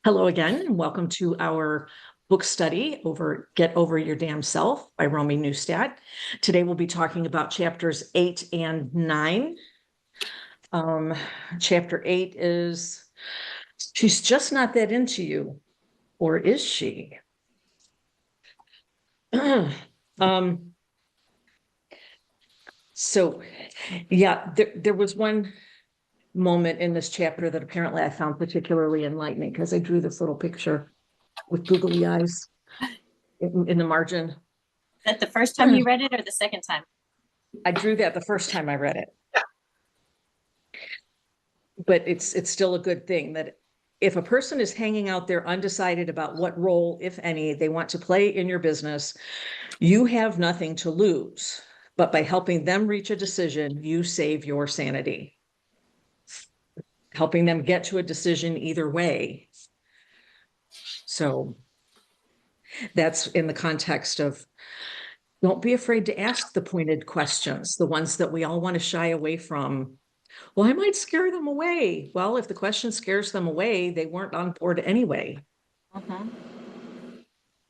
Hello again, and welcome to our book study over Get Over Your Damn Self by Romy Neustadt. Today we'll be talking about chapters 8 and 9. Chapter 8 is, she's just not that into you, or is she? So, yeah, there was one moment in this chapter that apparently I found particularly enlightening because I drew this little picture with googly eyes in the margin. Is that the first time you read it or the second time? I drew that the first time I read it. But it's still a good thing that if a person is hanging out there undecided about what role, if any, they want to play in your business, you have nothing to lose. But by helping them reach a decision, you save your sanity. Helping them get to a decision either way. So that's in the context of don't be afraid to ask the pointed questions, the ones that we all want to shy away from. Well, I might scare them away. Well, if the question scares them away, they weren't on board anyway. You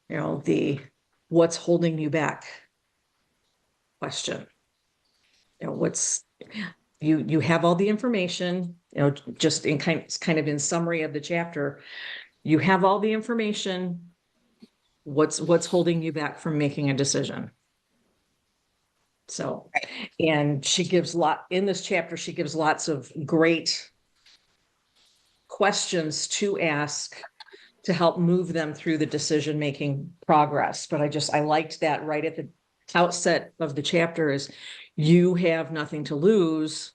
know, the what's holding you back question. You know, what's you have all the information, you know, just in kind of in summary of the chapter, you have all the information. What's holding you back from making a decision? So, and she gives in this chapter, she gives lots of great questions to ask to help move them through the decision-making progress. But I liked that right at the outset of the chapter is you have nothing to lose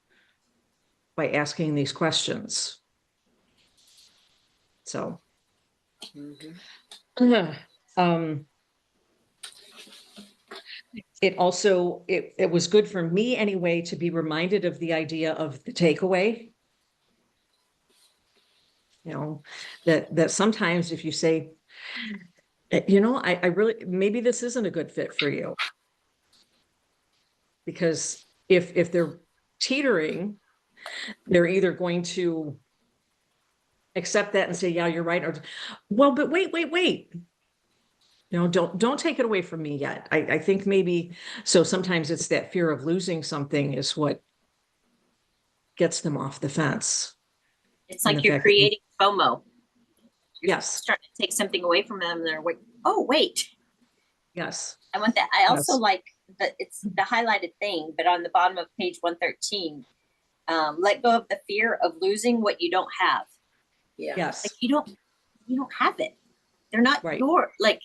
by asking these questions. So, it also, it was good for me anyway, to be reminded of the idea of the takeaway. You know, that sometimes if you say, you know, I really, maybe this isn't a good fit for you. Because if they're teetering, they're either going to accept that and say, yeah, you're right. Or, well, but wait. You know, don't take it away from me yet. I think maybe, so sometimes it's that fear of losing something is what gets them off the fence. It's like you're creating FOMO. You're Yes. starting to take something away from them. And they're like, oh, wait. Yes. I want that. I also like that it's the highlighted thing, but on the bottom of page 113, let go of the fear of losing what you don't have. Yeah. Yes. Like you don't have it. They're not your, like,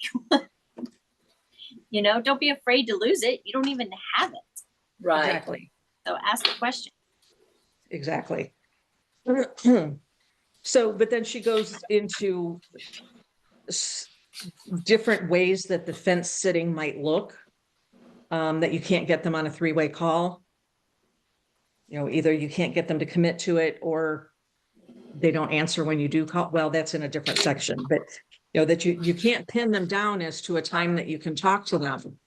you know, don't be afraid to lose it. You don't even have it. Right. Exactly. So ask the question. Exactly. So, but then she goes into different ways that the fence sitting might look, that you can't get them on a three-way call. You know, either you can't get them to commit to it or they don't answer when you do call. Well, that's in a different section, but you know, that you can't pin them down as to a time that you can talk to them.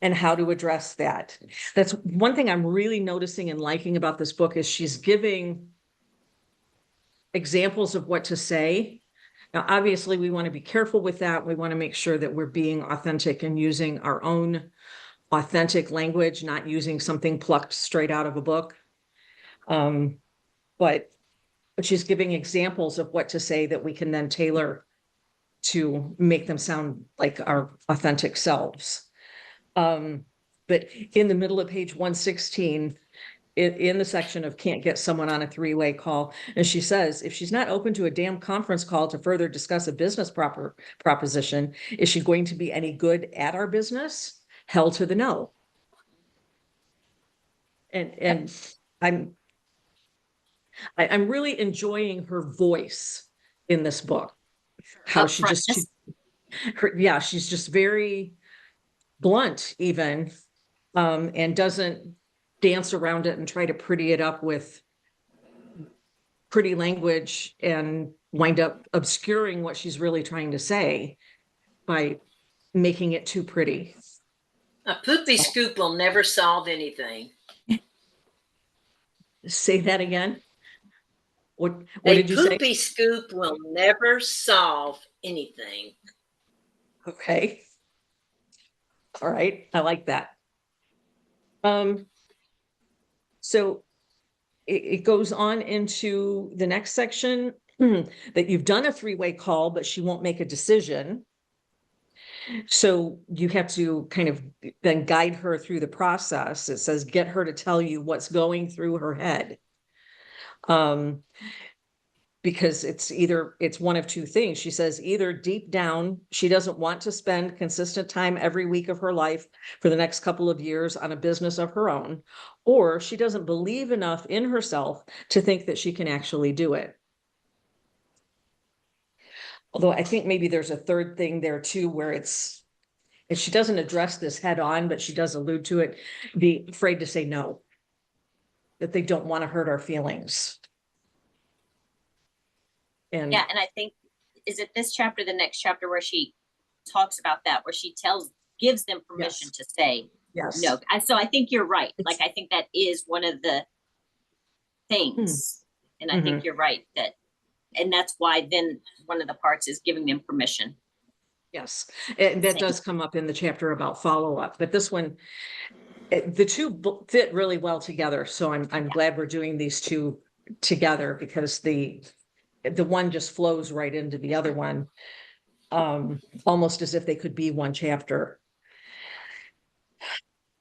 And how to address that. That's one thing I'm really noticing and liking about this book is she's giving examples of what to say. Now, obviously, we want to be careful with that. We want to make sure that we're being authentic and using our own authentic language, not using something plucked straight out of a book. But she's giving examples of what to say that we can then tailor to make them sound like our authentic selves. But in the middle of page 116, in the section of can't get someone on a three-way call, and she says, if she's not open to a damn conference call to further discuss a business proposition, is she going to be any good at our business? Hell to the no. And I'm really enjoying her voice in this book. How she's just very blunt even, and doesn't dance around it and try to pretty it up with pretty language and wind up obscuring what she's really trying to say by making it too pretty. A poopy scoop will never solve anything. Say that again. What A did you say? poopy scoop will never solve anything. Okay. All right, I like that. So it goes on into the next section that you've done a three-way call, but she won't make a decision. So you have to kind of then guide her through the process. It says, get her to tell you what's going through her head. Because it's one of two things. She says either deep down, she doesn't want to spend consistent time every week of her life for the next couple of years on a business of her own, or she doesn't believe enough in herself to think that she can actually do it. Although I think maybe there's a third thing there too, where if she doesn't address this head on, but she does allude to it, be afraid to say no, that they don't want to hurt our feelings. And Yeah, and I think, is it this chapter, the next chapter where she talks about that, where she gives them permission to say yes, no? So I think you're right. Like, I think that is one of the things. And I think you're right and that's why then one of the parts is giving them permission. yes, and that Same. does come up in the chapter about follow-up, but this one, the two fit really well together. So I'm glad we're doing these two together, because the one just flows right into the other one, almost as if they could be one chapter.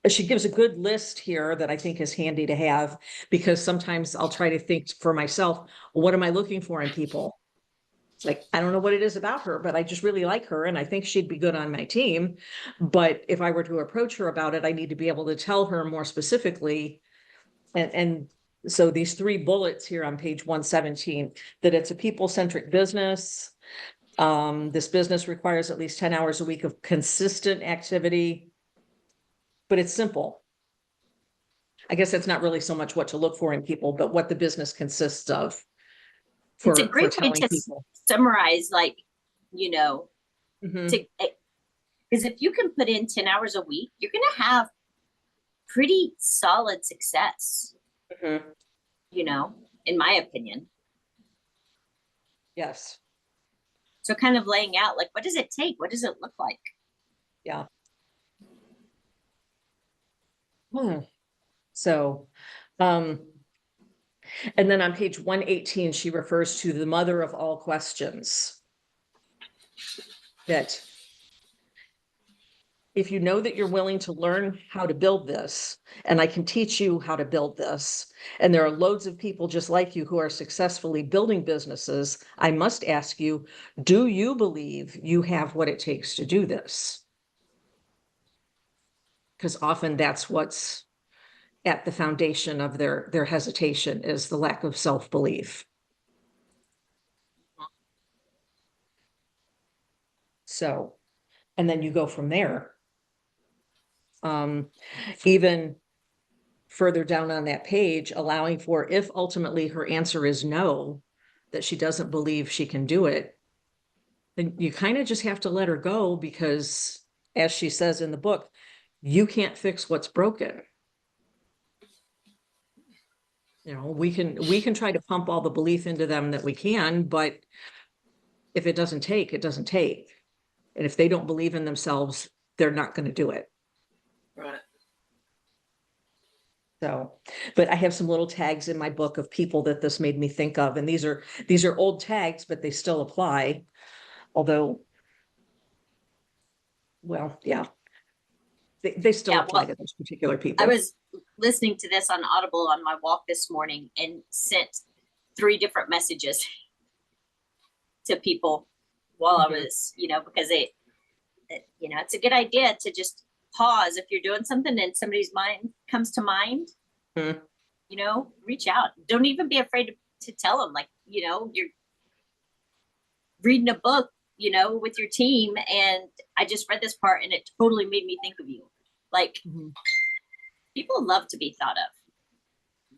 She gives a good list here that I think is handy to have, because sometimes I'll try to think for myself, what am I looking for in people? It's like, I don't know what it is about her, but I just really like her and I think she'd be good on my team. But if I were to approach her about it, I need to be able to tell her more specifically. And so these 3 bullets here on page 117, that it's a people-centric business. This business requires at least 10 hours a week of consistent activity, but it's simple. I guess that's not really so much what to look for in people, but what the business consists of. It's a great way telling to people. summarize, like, Mhm. because if you can put in 10 hours a week, you're going to have pretty solid success, Mhm. In my opinion. Yes. So kind of laying out, like, what does it take? What does it look like? Yeah. So, and then on page 118, she refers to the mother of all questions. That if you know that you're willing to learn how to build this, and I can teach you how to build this, and there are loads of people just like you who are successfully building businesses, I must ask you, do you believe you have what it takes to do this? Because often that's what's at the foundation of their hesitation, is the lack of self-belief. So, and then you go from there. Even further down on that page, allowing for, if ultimately her answer is no, that she doesn't believe she can do it, then you kind of just have to let her go, because as she says in the book, you can't fix what's broken. We can try to pump all the belief into them that we can, but if it doesn't take, it doesn't take. And if they don't believe in themselves, they're not going to do it. Right. So, but I have some little tags in my book of people that this made me think of. And these are old tags, but they still apply. Although, well, yeah, they still apply to those particular people. I was listening to this on Audible on my walk this morning and sent 3 different messages to people while I was, because it's a good idea to just pause if you're doing something and somebody's mind comes to mind. Mhm. Reach out. Don't even be afraid to tell them, like, you're reading a book, with your team, and I just read this part and it totally made me think of you. Like, people love to be thought of.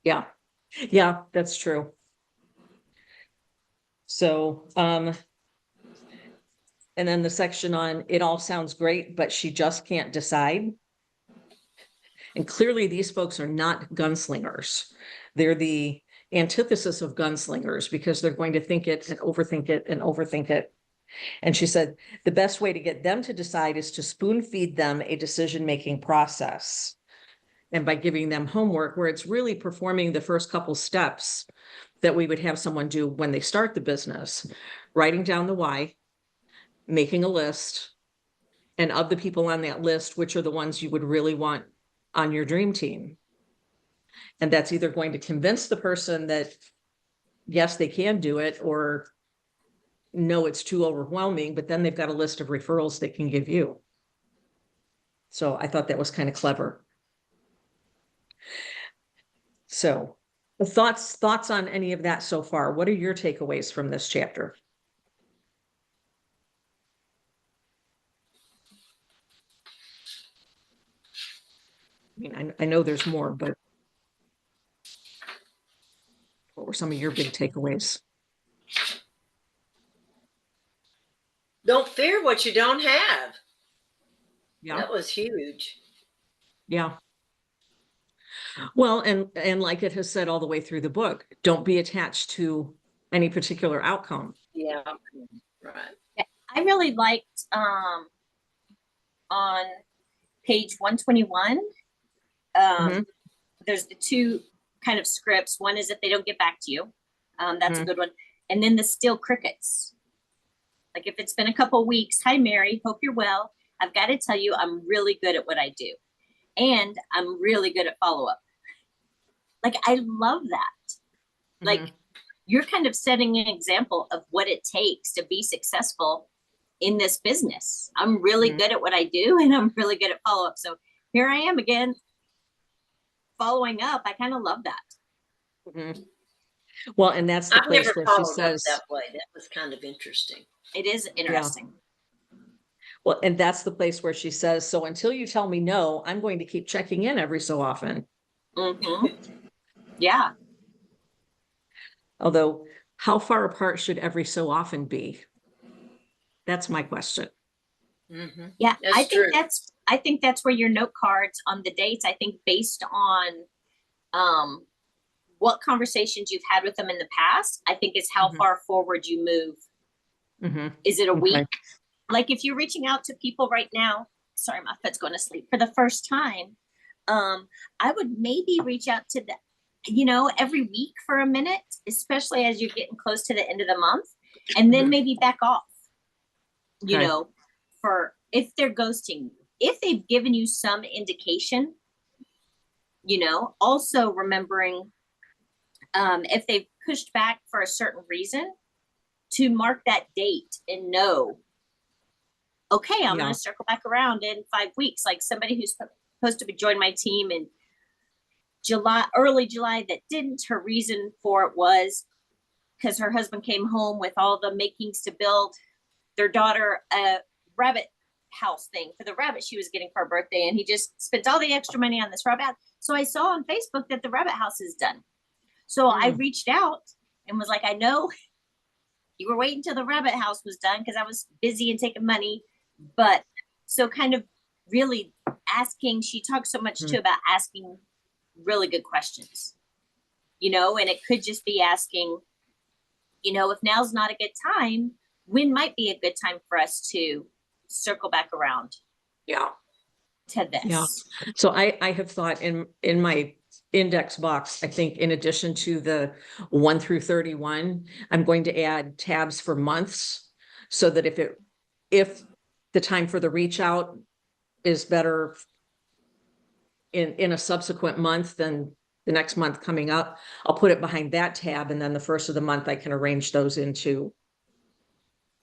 Yeah. Yeah, that's true. So, and then the section on, it all sounds great, but she just can't decide. And clearly these folks are not gunslingers. They're the antithesis of gunslingers because they're going to think it and overthink it and overthink it. And she said, the best way to get them to decide is to spoon feed them a decision-making process. And by giving them homework where it's really performing the first couple steps that we would have someone do when they start the business, writing down the why, making a list, and of the people on that list, which are the ones you would really want on your dream team. And that's either going to convince the person that, yes, they can do it, or no, it's too overwhelming, but then they've got a list of referrals they can give you. So I thought that was kind of clever. So thoughts on any of that so far? What are your takeaways from this chapter? I mean, I know there's more, but what were some of your big takeaways? Don't fear what you don't have. Yeah. That was huge. Yeah. Well, and like it has said all the way through the book, don't be attached to any particular outcome. Yeah. Right. I really liked on page 121. Mhm. There's the two kind of scripts. One is if they don't get back to you. That's a good one. And then the still crickets. Like if it's been a couple weeks, hi Mary, hope you're well. I've got to tell you, I'm really good at what I do. And I'm really good at follow-up. Like I love that. Like you're kind of setting an example of what it takes to be successful in this business. I'm really good at what I do and I'm really good at follow-up. So here I am again, following up. I kind of love that. Well, and that's the I've place never where she followed up says, that way. That was kind of interesting. It is interesting. well, and that's the place where she says, so until you tell me no, I'm going to keep checking in every so often. Yeah. Although, how far apart should every so often be? That's my question. Yeah, That's I think true. I think that's where your note cards on the dates, I think based on what conversations you've had with them in the past, I think is how far forward you move. Is it a week? Like if you're reaching out to people right now, sorry, my foot's going to sleep for the first time. I would maybe reach out to them, every week for a minute, especially as you're getting close to the end of the month, and then maybe back off, for if they're ghosting you. If they've given you some indication, also remembering if they've pushed back for a certain reason, to mark that date and know, okay, I'm going to circle back around in 5 weeks. Like somebody who's supposed to join my team in early July that didn't. Her reason for it was because her husband came home with all the makings to build their daughter a rabbit house thing for the rabbit she was getting for her birthday. And he just spent all the extra money on this rabbit. So I saw on Facebook that the rabbit house is done. So I reached out and was like, I know you were waiting till the rabbit house was done because I was busy and taking money. But so kind of really asking, she talks so much too about asking really good questions, and it could just be asking, if now's not a good time, when might be a good time for us to circle back around to this. So I have thought in my index box, I think in addition to the 1 through 31, I'm going to add tabs for months so that if the time for the reach out is better in a subsequent month than the next month coming up, I'll put it behind that tab. And then the first of the month, I can arrange those into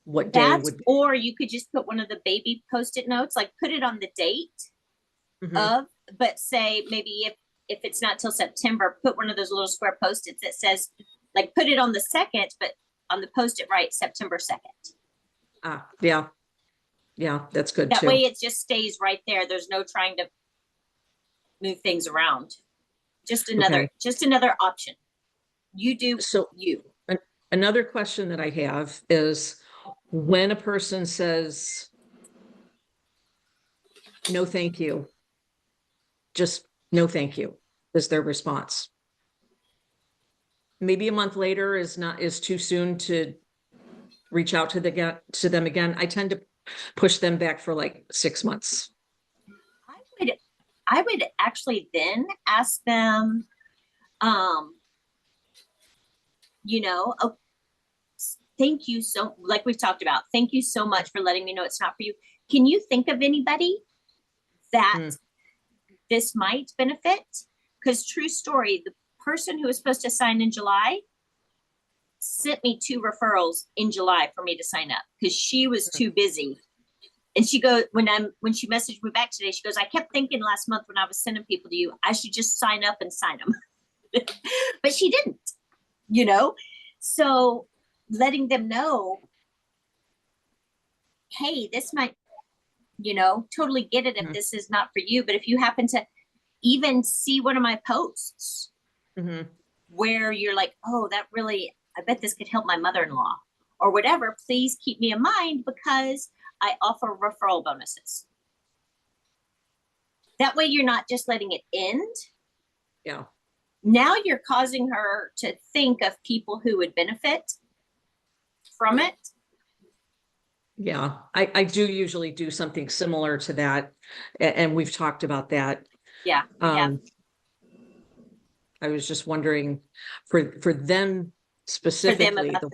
what day would be. Or you could just put one of the baby Post-it notes, like put it on the date of, but say maybe if it's not till September, put one of those little square Post-its that says, like put it on the 2nd, but on the Post-it write September 2nd. Yeah, that's good that too. way it just stays right there. There's no trying to move things around. Just another option. You do Another question that I have is when a person says no thank you, just no thank you is their response. maybe a month later is too soon to reach out to them again. I tend to push them back for like 6 months. I would actually then ask them, you know, oh, thank you so, like we've talked about, thank you so much for letting me know it's not for you. Can you think of anybody that this might benefit? Because true story, the person who was supposed to sign in July sent me 2 referrals in July for me to sign up because she was too busy. And she goes, when she messaged me back today, she goes, I kept thinking last month when I was sending people to you, I should just sign up and sign them. But she didn't, you know? So letting them know, hey, this might, you know, totally get it if this is not for you. But if you happen to even see one of my posts where you're like, oh, that really, I bet this could help my mother-in-law or whatever, please keep me in mind because I offer referral bonuses. That way you're not just letting it end. Yeah. Now you're causing her to think of people who would benefit from it. Yeah, I do usually do something similar to that. And we've talked about that. Yeah. I was just wondering for them specifically. about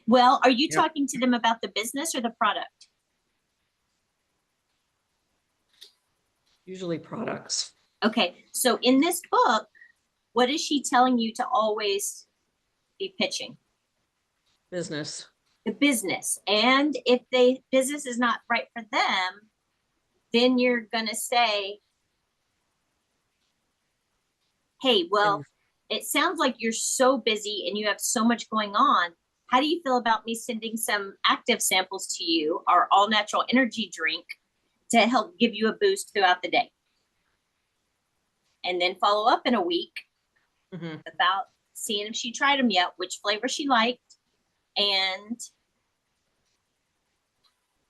well, are you Yep. talking to them about the business or the product? Usually products. Okay, so in this book, what is she telling you to always be pitching? Business. The business. And if the business is not right for them, then you're gonna say, hey, well, it sounds like you're so busy and you have so much going on. How do you feel about me sending some active samples to you, our all natural energy drink, to help give you a boost throughout the day? And then follow up in a week about seeing if she tried them yet, which flavor she liked, and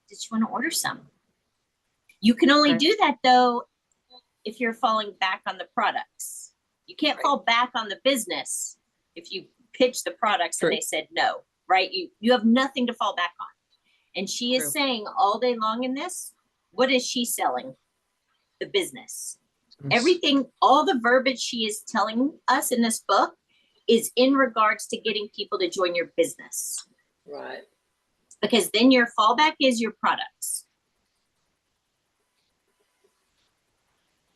did you want to order some? You can only do that though if you're falling back on the products. You can't fall back on the business if you pitch the products and they said no, right? You have nothing to fall back on. And she is saying all day long in this, what is she selling? The business. Everything, all the verbiage she is telling us in this book is in regards to getting people to join your business. Right. Because then your fallback is your products.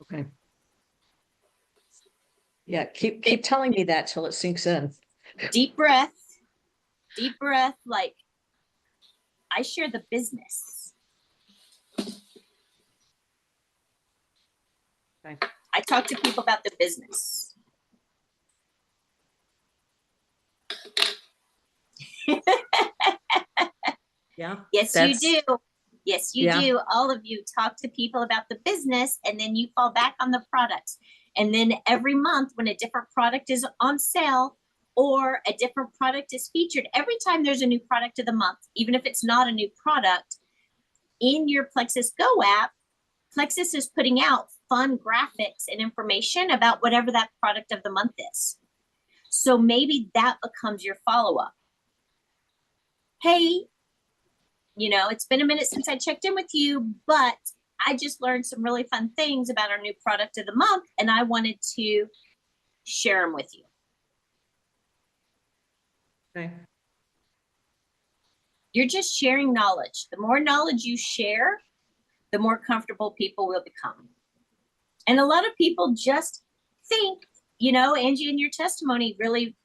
Okay. Yeah, keep telling me that till it sinks in. Deep breath, like I share the business. Okay. I talk to people about the business. Yeah. Yes, you do. Yes, you do. All of you talk to people about the business and then you fall back on the products. And then every month when a different product is on sale or a different product is featured, every time there's a new product of the month, even if it's not a new product, in your Plexus Go app, Plexus is putting out fun graphics and information about whatever that product of the month is. So maybe that becomes your follow-up. Hey, you know, it's been a minute since I checked in with you, but I just learned some really fun things about our new product of the month, and I wanted to share them with you. Okay. You're just sharing knowledge. The more knowledge you share, the more comfortable people will become. And a lot of people just think, you know, Angie, in your testimony really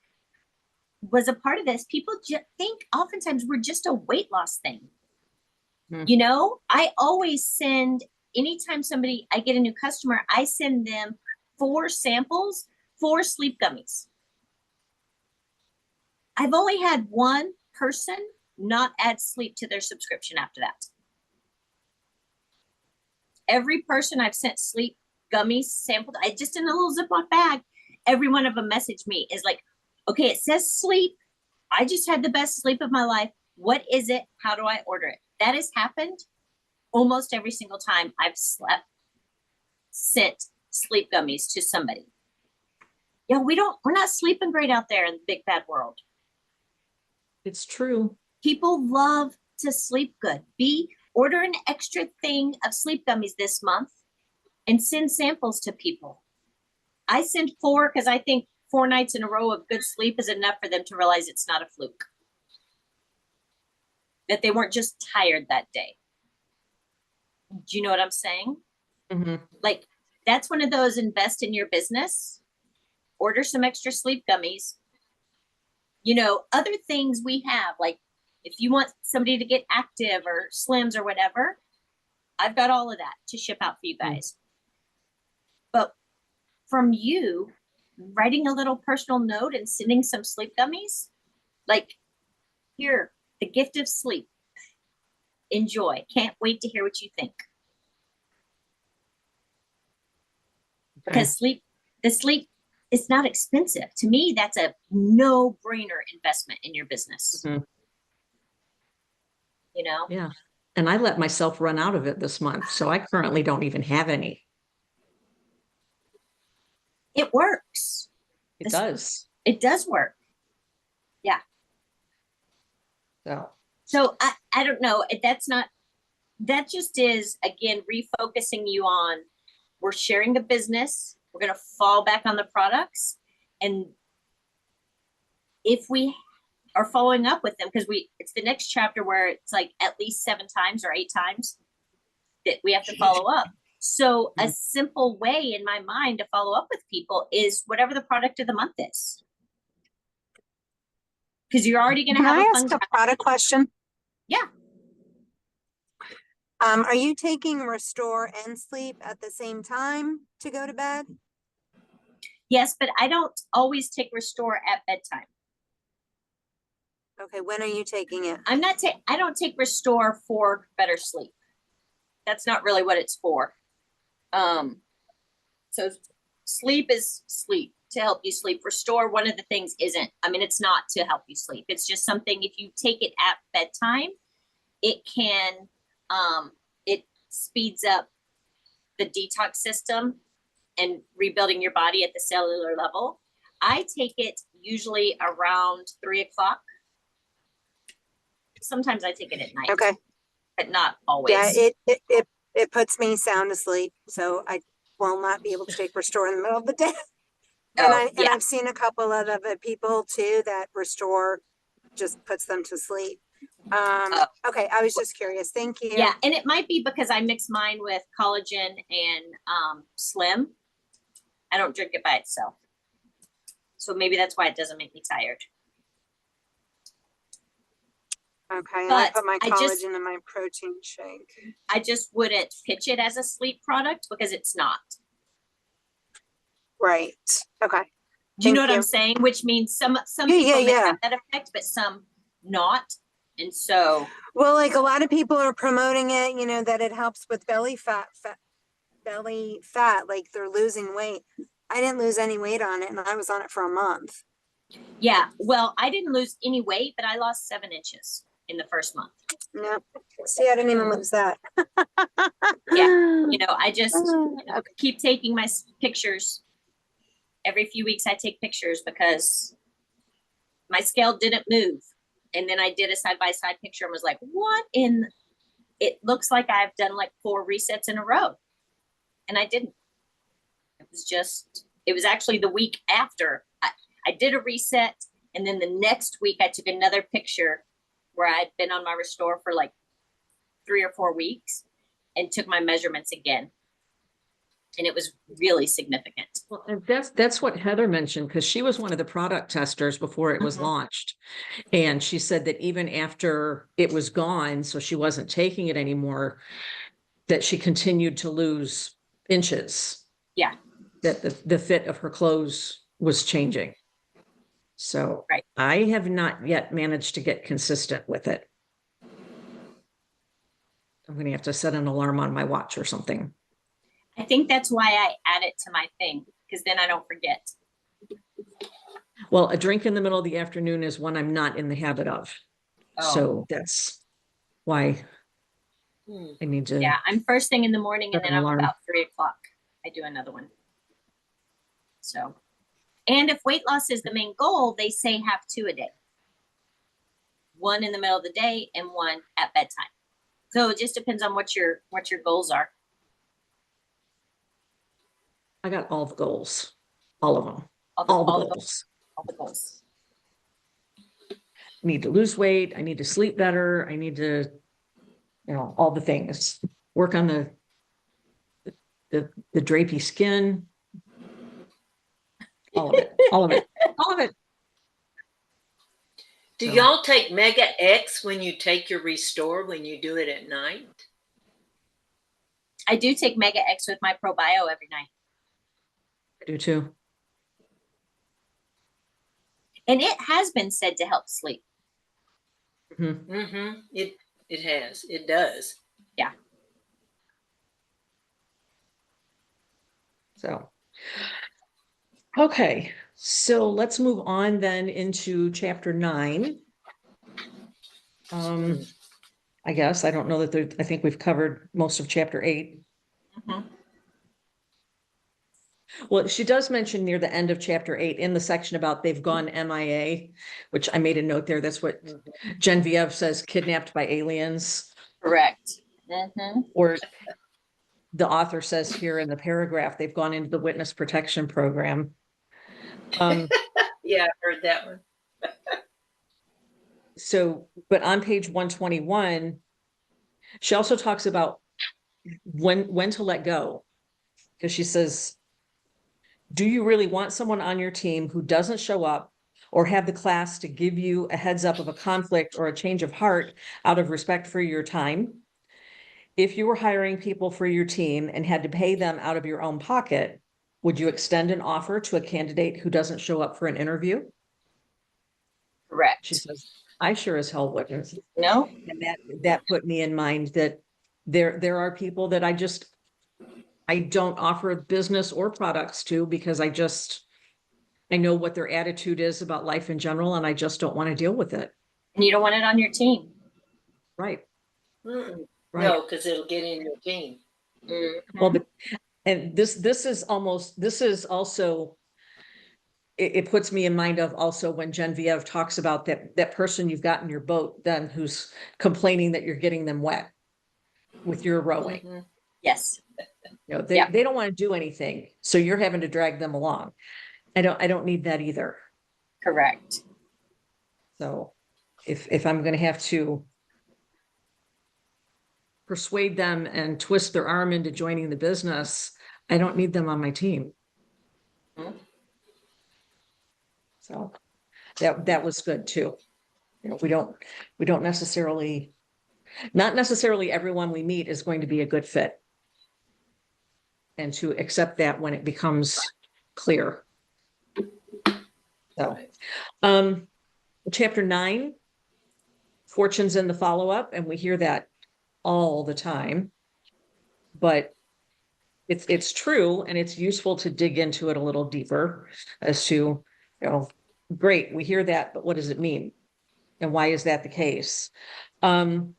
was a part of this. People just think oftentimes we're just a weight loss thing. You know, I always send, anytime I get a new customer, I send them 4 samples, 4 sleep gummies. I've only had one person not add sleep to their subscription after that. Every person I've sent sleep gummies sampled, I just in a little Ziploc bag, every one of them messaged me is like, okay, it says sleep. I just had the best sleep of my life. What is it? How do I order it? That has happened almost every single time I've sent sleep gummies to somebody. Yeah, we're not sleeping great out there in the big bad world. It's true. People love to sleep good. Order an extra thing of sleep gummies this month and send samples to people. I send 4 because I think 4 nights in a row of good sleep is enough for them to realize it's not a fluke. That they weren't just tired that day. Do you know what I'm saying? Mhm. Like, that's one of those invest in your business, order some extra sleep gummies. You know, other things we have, like if you want somebody to get active or slims or whatever, I've got all of that to ship out for you guys. But from you writing a little personal note and sending some sleep gummies, like, here, the gift of sleep. Enjoy. Can't wait to hear what you think. Because the sleep is not expensive. To me, that's a no-brainer investment in your business. Mhm. You know? Yeah. And I let myself run out of it this month, so I currently don't even have any. It works. It does. It does work. Yeah. So, I don't know. That just is, again, refocusing you on, we're sharing the business. We're going to fall back on the products. And if we are following up with them, because it's the next chapter where it's like at least 7 times or 8 times that we have to follow up. So a simple way in my mind to follow up with people is whatever the product of the month is. Because you're already going to Can have I a ask fun. a product question? Yeah. Are you taking Restore and Sleep at the same time to go to bed? Yes, but I don't always take Restore at bedtime. Okay, when are you taking it? I don't take Restore for better sleep. That's not really what it's for. So sleep is sleep, to help you sleep. Restore, one of the things isn't. I mean, it's not to help you sleep. It's just something, if you take it at bedtime, it can, it speeds up the detox system and rebuilding your body at the cellular level. I take it usually around 3 o'clock. Sometimes I take it at night. Okay. But not always. Yeah, it puts me sound asleep, so I will not be able to take Restore in the middle of the day. And yeah. I've seen a couple of other people too that Restore just puts them to sleep. Okay, I was just curious. Thank you. Yeah, and it might be because I mix mine with collagen and Slim. I don't drink it by itself. So maybe that's why it doesn't make me tired. Okay, and I But put my I just- collagen in my protein shake. I just wouldn't pitch it as a sleep product because it's not. Right. Okay. Do you know Thank what I'm you. saying? Which means some Yeah, people yeah, may yeah. have that effect, but some not. And so Well, like a lot of people are promoting it, you know, that it helps with belly fat, like they're losing weight. I didn't lose any weight on it and I was on it for a month. yeah, well, I didn't lose any weight, but I lost 7 inches in the first month. No, see, I didn't even lose that. Yeah, you know, I just Okay. keep taking my pictures. Every few weeks I take pictures because my scale didn't move. And then I did a side-by-side picture and was like, what in, it looks like I've done like 4 resets in a row. And I didn't. It was actually the week after I did a reset. And then the next week I took another picture where I'd been on my Restore for like 3 or 4 weeks and took my measurements again. And it was really significant. well, and that's what Heather mentioned, because she was one of the product testers before it was Mhm. launched. And she said that even after it was gone, so she wasn't taking it anymore, that she continued to lose inches. Yeah. That the fit of her clothes was changing. So Right. I have not yet managed to get consistent with it. I'm going to have to set an alarm on my watch or something. I think that's why I add it to my thing, because then I don't forget. Well, a drink in the middle of the afternoon is one I'm not in the habit of. Oh. So that's why I need to. Yeah, I'm first thing in the morning and Set then an I'm alarm. about 3 o'clock. I do another one. So And if weight loss is the main goal, they say have 2 a day. 1 in the middle of the day and 1 at bedtime. So it just depends on what your goals are. I got all the goals, all of them, All the, all the all the, goals. all the goals. I need to lose weight. I need to sleep better. I need to, all the things. Work on the drapey skin. All of it, all of it, all of it. Do So- y'all take Mega X when you take your Restore, when you do it at night? I do take Mega X with my ProBio every night. I do too. And it has been said to help sleep. Mhm. Mm-hmm. It has. It does. So, okay, so let's move on then into chapter 9. I guess, I don't know that there, I think we've covered most of chapter 8. Mhm. Well, she does mention near the end of chapter 8 in the section about they've gone MIA, which I made a note there. That's what Genevieve says, kidnapped by aliens, Correct. Mhm. or the author says here in the paragraph, they've gone into the witness protection program. Yeah, I heard that one. So, but on page 121, she also talks about when to let go. Because she says, do you really want someone on your team who doesn't show up or have the class to give you a heads up of a conflict or a change of heart out of respect for your time? If you were hiring people for your team and had to pay them out of your own pocket, would you extend an offer to a candidate who doesn't show up for an interview? Correct. She says, I sure as hell wouldn't. No? And that put me in mind that there are people that I don't offer business or products to because I know what their attitude is about life in general, and I just don't want to deal with it. And you don't want it on your team. Right. Mm-mm. Right. No, because it'll get in your team. Well, and this is also, it puts me in mind of also when Genevieve talks about that person you've got in your boat then who's complaining that you're getting them wet with your rowing. Mhm. Yes. They don't want to do anything, so you're having to drag them along. I don't need that either. Correct. So if I'm going to have to persuade them and twist their arm into joining the business, I don't need them on my team. Mhm. So that was good too. We don't necessarily, not necessarily everyone we meet is going to be a good fit. And to accept that when it becomes clear. So, chapter 9, fortunes in the follow-up, and we hear that all the time, but it's true, and it's useful to dig into it a little deeper as to, great, we hear that, but what does it mean? And why is that the case? And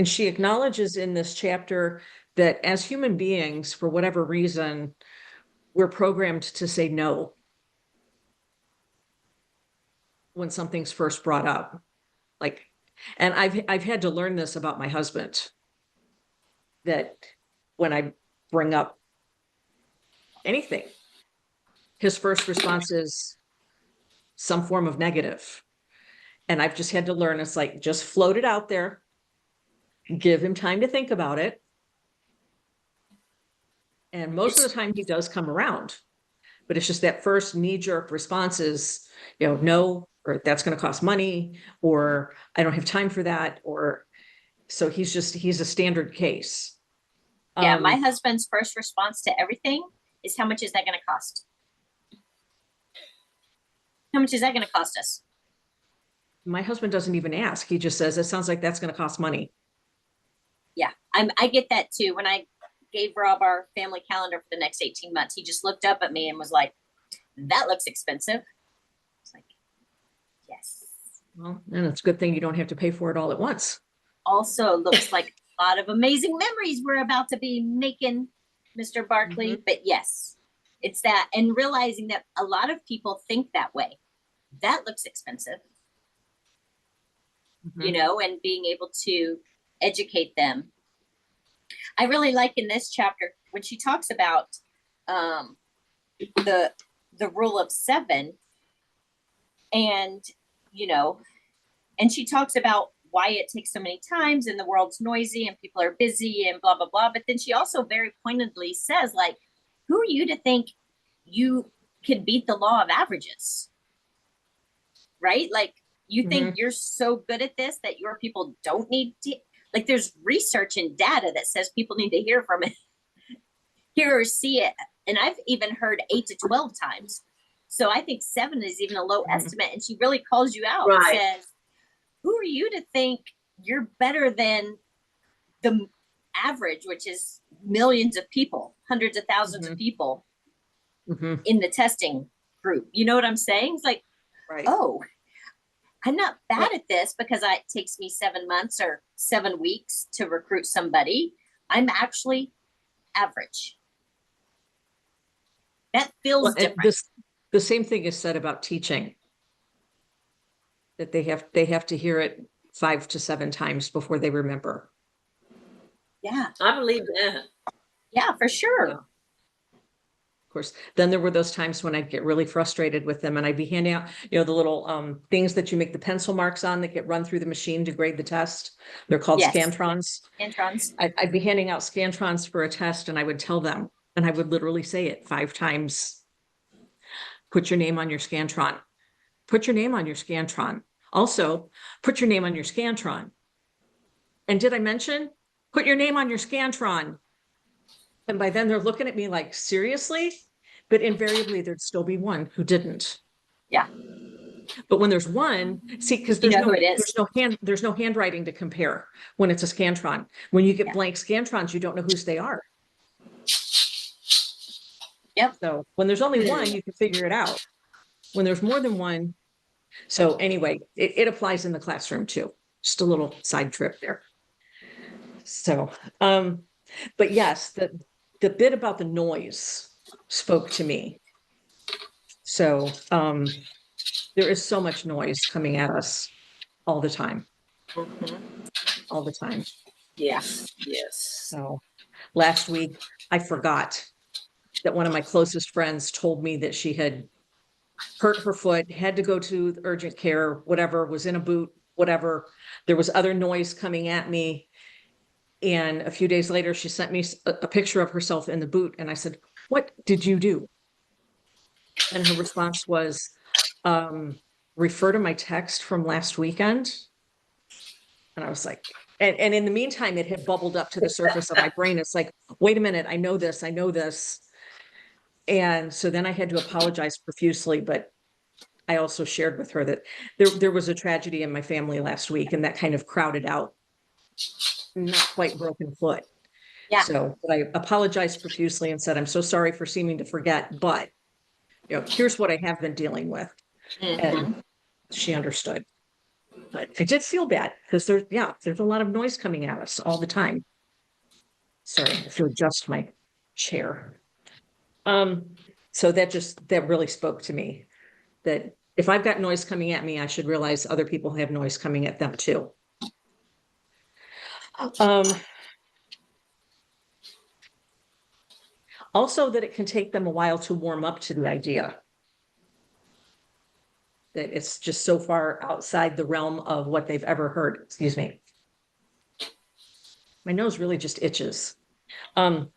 she acknowledges in this chapter that as human beings, for whatever reason, we're programmed to say no when something's first brought up. And I've had to learn this about my husband, that when I bring up anything, his first response is some form of negative. And I've just had to learn, it's like, just float it out there, give him time to think about it. And most of the time he does come around, but it's just that first knee-jerk response is, no, or that's going to cost money, or I don't have time for that, or so he's a standard case. Yeah, my husband's first response to everything is, how much is that going to cost? How much is that going to cost us? My husband doesn't even ask. He just says, it sounds like that's going to cost money. Yeah, I get that too. When I gave Rob our family calendar for the next 18 months, he just looked up at me and was like, that looks expensive. It's like, yes. Well, and it's a good thing you don't have to pay for it all at once. Also looks like a lot of amazing memories we're about to be making, Mr. Barkley. But yes, It's that, and realizing that a lot of people think that way. That looks expensive, you know, and being able to educate them. I really like in this chapter when she talks about the rule of 7, and you know, and she talks about why it takes so many times and the world's noisy and people are busy and blah blah blah. But then she also very pointedly says, like, who are you to think you can beat the law of averages? Right? Like, you think you're so good at this that your people don't need to, like, there's research and data that says people need to hear from it, hear or see it. And I've even heard 8 to 12 times. So I think 7 is even a low estimate. And she really calls you out and says, who are you to think you're better than the average, which is millions of people, hundreds of thousands of people in the testing group? You know what I'm saying? It's like, oh, I'm not bad at this because it takes me 7 months or 7 weeks to recruit somebody. I'm actually average. That feels different. The same thing is said about teaching. That they have to hear it 5 to 7 times before they remember. Yeah. I believe that. Yeah, for sure. Yeah. Of course, then there were those times when I'd get really frustrated with them and I'd be handing out, the little things that you make the pencil marks on that get run through the machine to grade the test. They're called Scantrons. Scantrons. I'd be handing out Scantrons for a test and I would tell them, and I would literally say it 5 times. Put your name on your Scantron. Put your name on your Scantron. Also, put your name on your Scantron. And did I mention, put your name on your Scantron? And by then they're looking at me like, seriously? But invariably there'd still be one who didn't. Yeah. But when there's one, see, because there's no handwriting to compare when it's a Scantron. When you get blank Scantrons, you don't know whose they are. Yep. So when there's only one, you can figure it out. When there's more than one. So anyway, it applies in the classroom too. Just a little side trip there. So, but yes, the bit about the noise spoke to me. So there is so much noise coming at us all the time. All the time. Yes. So last week, I forgot that one of my closest friends told me that she had hurt her foot, had to go to urgent care, whatever, was in a boot, whatever. There was other noise coming at me. And a few days later, she sent me a picture of herself in the boot. And I said, what did you do? And her response was, refer to my text from last weekend. And I was like, and in the meantime, it had bubbled up to the surface of my brain. It's like, wait a minute, I know this. And so then I had to apologize profusely, but I also shared with her that there was a tragedy in my family last week, and that kind of crowded out not quite broken foot. Yeah. So but I apologized profusely and said, I'm so sorry for seeming to forget, but here's what I have been dealing with. And she understood. But I did feel bad because there's a lot of noise coming at us all the time. Sorry, I have to adjust my chair. So that really spoke to me, that if I've got noise coming at me, I should realize other people have noise coming at them too. Also that it can take them a while to warm up to the idea that it's just so far outside the realm of what they've ever heard. Excuse me. My nose really just itches. That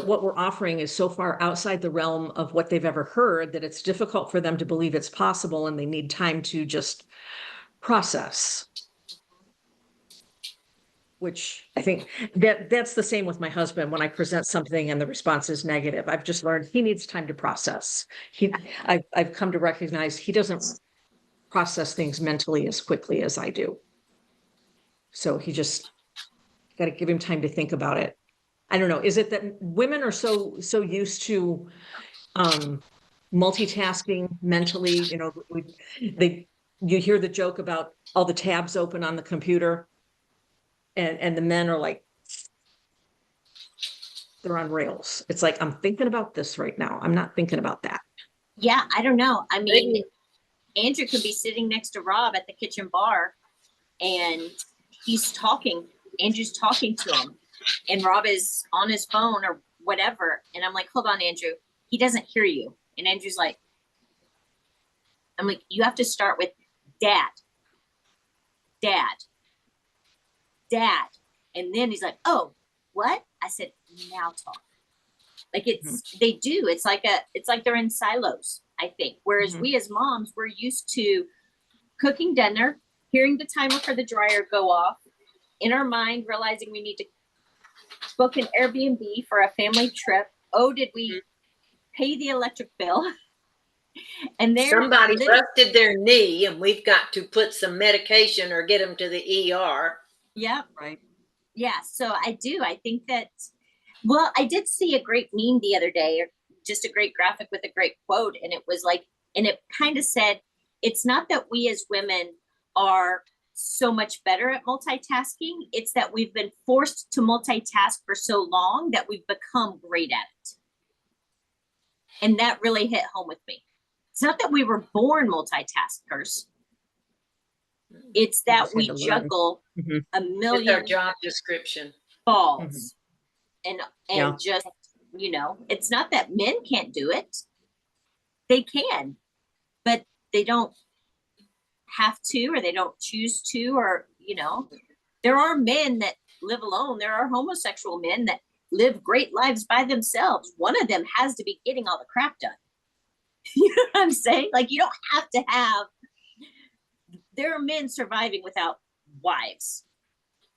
what we're offering is so far outside the realm of what they've ever heard that it's difficult for them to believe it's possible, and they need time to just process. Which I think that's the same with my husband. When I present something and the response is negative, I've just learned he needs time to process. I've come to recognize he doesn't process things mentally as quickly as I do. So he just got to give him time to think about it. I don't know. Is it that women are so used to multitasking mentally? You hear the joke about all the tabs open on the computer, and the men are like, they're on rails. It's like, I'm thinking about this right now. I'm not thinking about that. Yeah, I don't know. I mean, Maybe- Andrew could be sitting next to Rob at the kitchen bar and he's talking. Andrew's talking to him and Rob is on his phone or whatever. And I'm like, hold on, Andrew. He doesn't hear you. And Andrew's like, I'm like, you have to start with dad, dad, dad. And then he's like, oh, what? I said, now talk. Like they do. It's like they're in silos, I think. Whereas Mhm. we as moms, we're used to cooking dinner, hearing the timer for the dryer go off, in our mind, realizing we need to book an Airbnb for a family trip. Oh, did we pay the electric bill? And they're Somebody lit- busted their knee and we've got to put some medication or get them to the ER. yeah, Right. yeah. So I do. I think that, well, I did see a great meme the other day, or just a great graphic with a great quote. And it was like, and it kind of said, it's not that we as women are so much better at multitasking. It's that we've been forced to multitask for so long that we've become great at it. And that really hit home with me. It's not that we were born multitaskers. It's that just had we to learn. juggle Mhm. a It's our million job description. balls. And Yeah. just, it's not that men can't do it. They can, but they don't have to, or they don't choose to, or, there are men that live alone. There are homosexual men that live great lives by themselves. One of them has to be getting all the crap done. You know what I'm saying? Like, you don't have to have, there are men surviving without wives.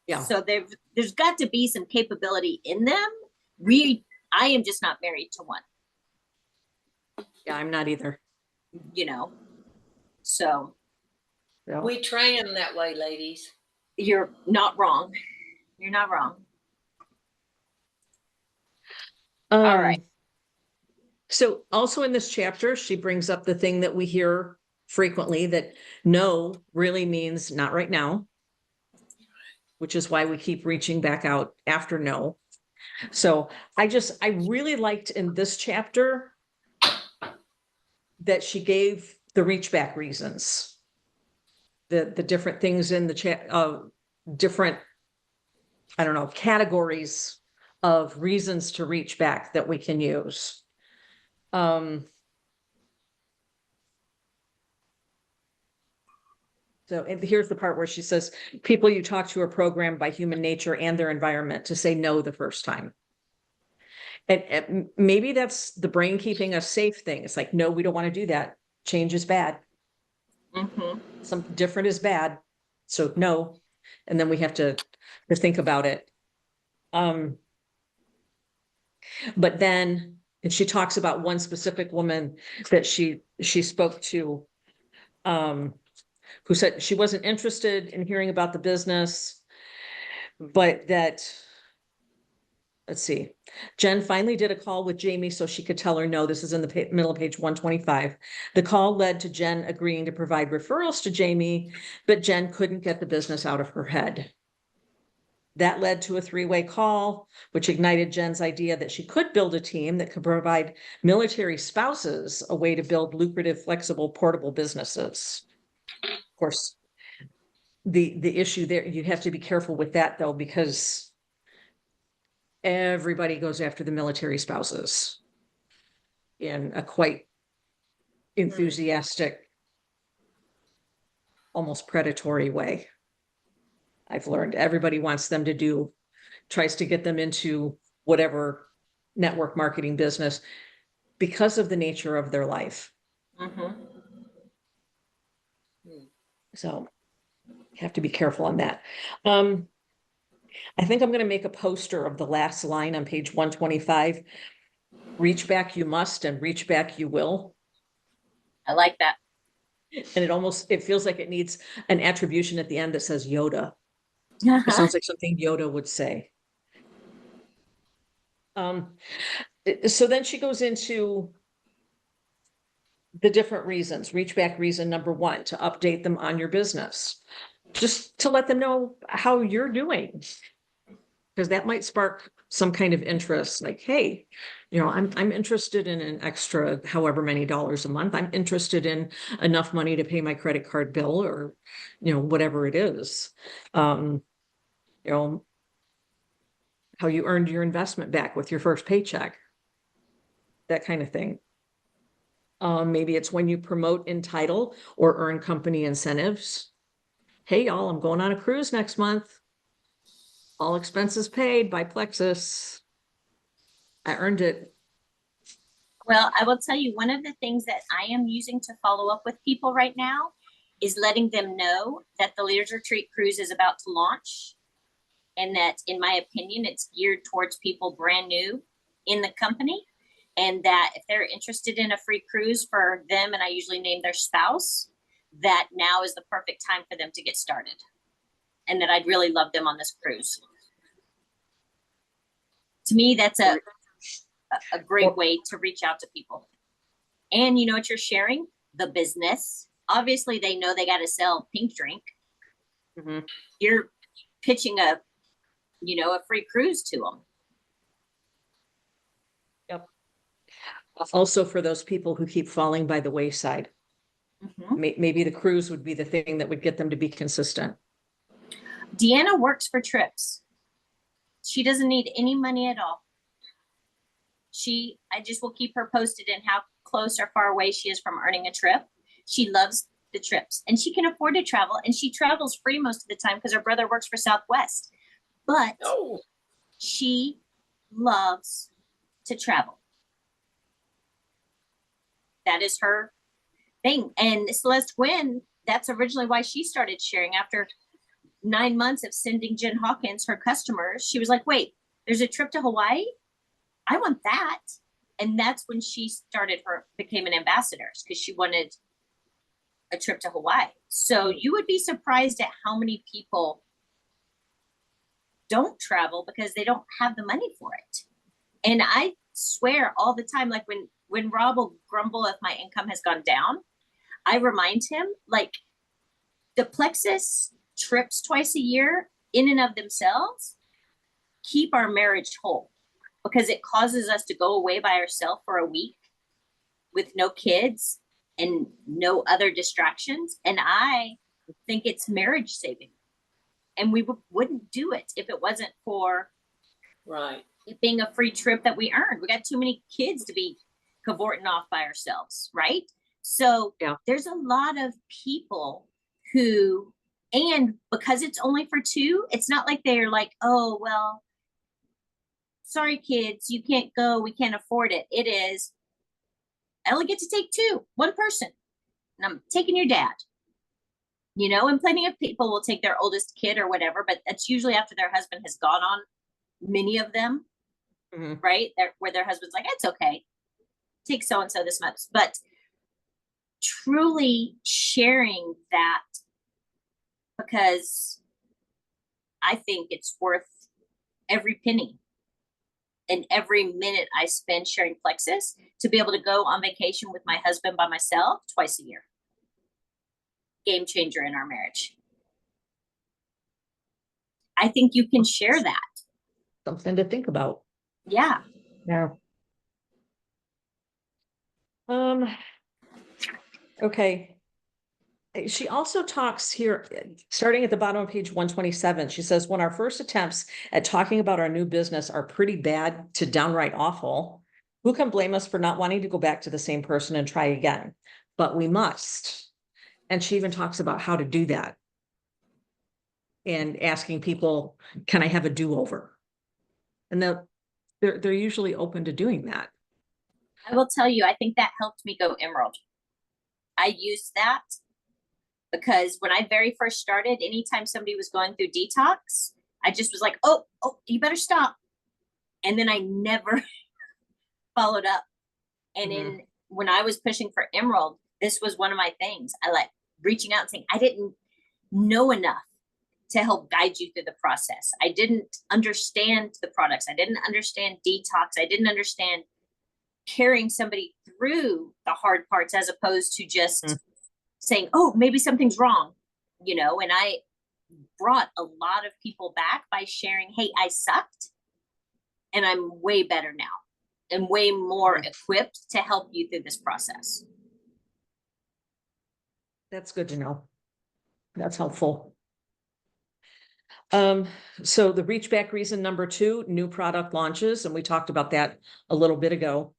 Yeah. So there's got to be some capability in them. I am just not married to one, Yeah, I'm not either. So So, We train them that way, ladies. you're not wrong. You're not wrong. All right. So also in this chapter, she brings up the thing that we hear frequently, that no really means not right now, which is why we keep reaching back out after no. So I really liked in this chapter that she gave the reach back reasons, the different things in the chat, different, I don't know, categories of reasons to reach back that we can use. So, and here's the part where she says, people you talk to are programmed by human nature and their environment to say no the first time. And maybe that's the brain keeping us safe thing. It's like, no, we don't want to do that. Change is bad. Mm-hmm. Something different is bad. So no. And then we have to think about it. But then, and she talks about one specific woman that she spoke to, who said she wasn't interested in hearing about the business, but that, let's see, Jen finally did a call with Jamie so she could tell her no. This is in the middle of page 125. The call led to Jen agreeing to provide referrals to Jamie, but Jen couldn't get the business out of her head. That led to a three-way call, which ignited Jen's idea that she could build a team that could provide military spouses a way to build lucrative, flexible, portable businesses. Of course, the issue there, you have to be careful with that though, because everybody goes after the military spouses in a quite enthusiastic, almost predatory way. I've learned everybody wants them to tries to get them into whatever network marketing business because of the nature of their life. Mm-hmm. So you have to be careful on that. I think I'm going to make a poster of the last line on page 125. Reach back you must and reach back you will. I like that. And it feels like it needs an attribution at the end that says Yoda. It sounds like something Yoda would say. So then she goes into the different reasons. Reach back reason number one, to update them on your business, just to let them know how you're doing, because that might spark some kind of interest, like, hey, I'm interested in an extra however many dollars a month. I'm interested in enough money to pay my credit card bill or, whatever it is. You know, how you earned your investment back with your first paycheck, that kind of thing. Maybe it's when you promote in title or earn company incentives. Hey, y'all, I'm going on a cruise next month. All expenses paid by Plexus. I earned it. Well, I will tell you, one of the things that I am using to follow up with people right now is letting them know that the Leaders Retreat cruise is about to launch. And that, in my opinion, it's geared towards people brand new in the company. And that if they're interested in a free cruise for them, and I usually name their spouse, that now is the perfect time for them to get started. And that I'd really love them on this cruise. To me, that's a great way to reach out to people. And you know what you're sharing? The business. Obviously, they know they got to sell Pink Drink. Mm-hmm. You're pitching a free cruise to them. Yep. Also, for those people who keep falling by the wayside, maybe the cruise would be the thing that would get them to be consistent. Deanna works for trips. She doesn't need any money at all. I just will keep her posted in how close or far away she is from earning a trip. She loves the trips and she can afford to travel, and she travels free most of the time because her brother works for Southwest. But she loves to travel. That is her thing. And Celeste Gwynn, that's originally why she started sharing. After 9 months of sending Jen Hawkins her customers, she was like, wait, there's a trip to Hawaii? I want that. And that's when she became an ambassador, because she wanted a trip to Hawaii. So you would be surprised at how many people don't travel because they don't have the money for it. And I swear all the time, like when Rob will grumble if my income has gone down, I remind him, like, the Plexus trips twice a year in and of themselves keep our marriage whole, because it causes us to go away by ourselves for a week with no kids and no other distractions. And I think it's marriage saving. And we wouldn't do it if it wasn't for it being a free trip that we earned. We got too many kids to be cavorting off by ourselves, right? So there's a lot of people who, and because it's only for two, it's not like they're like, oh, well, sorry, kids, you can't go. We can't afford it. It is, I only get to take one person, and I'm taking your dad. And plenty of people will take their oldest kid or whatever, but that's usually after their husband has gone on many of them, right? Where their husband's like, it's okay. Take so-and-so this month. But truly sharing that, because I think it's worth every penny and every minute I spend sharing Plexus to be able to go on vacation with my husband by myself twice a year. Game changer in our marriage. I think you can share that. Something to think about. Yeah. Yeah. Okay. She also talks here, starting at the bottom of page 127, she says, when our first attempts at talking about our new business are pretty bad to downright awful, who can blame us for not wanting to go back to the same person and try again? But we must. And she even talks about how to do that and asking people, can I have a do-over? And they're usually open to doing that. I will tell you, I think that helped me go Emerald. I used that because when I very first started, anytime somebody was going through detox, I just was like, oh, you better stop. And then I never followed up. And when I was pushing for Emerald, this was one of my things. I like reaching out and saying, I didn't know enough to help guide you through the process. I didn't understand the products. I didn't understand detox. I didn't understand carrying somebody through the hard parts, as opposed to just saying, oh, maybe something's wrong, and I brought a lot of people back by sharing, hey, I sucked. And I'm way better now and way more equipped to help you through this process. That's good to know. That's helpful. So the reach back reason number 2, new product launches, and we talked about that a little bit ago.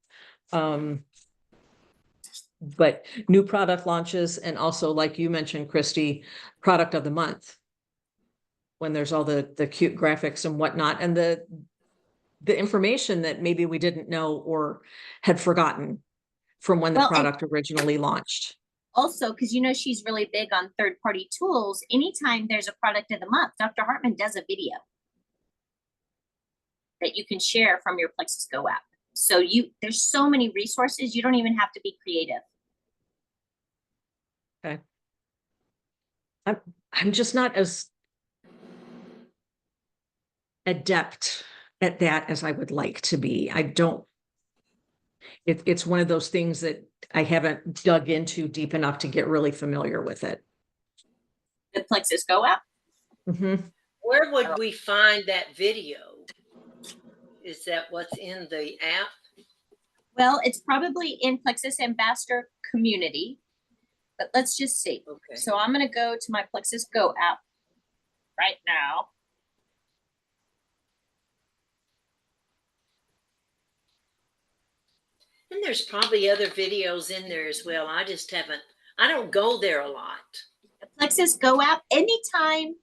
But new product launches, and also, like you mentioned, Christy, product of the month. When there's all the cute graphics and whatnot, and the information that maybe we didn't know or had forgotten from when the Well, and- product originally launched. Also, because you know she's really big on third-party tools, anytime there's a product of the month, Dr. Hartman does a video that you can share from your Plexus Go app. So there's so many resources, you don't even have to be creative. Okay. I'm just not as adept at that as I would like to be. I don't, it's one of those things that I haven't dug into deep enough to get really familiar with it. The Plexus Go app. Mhm. Where would we find that video? Is that what's in the app? Well, it's probably in Plexus Ambassador community, but let's just see. Okay. So I'm going to go to my Plexus Go app right now. And there's probably other videos in there as well. I don't go there a lot. The Plexus Go app, anytime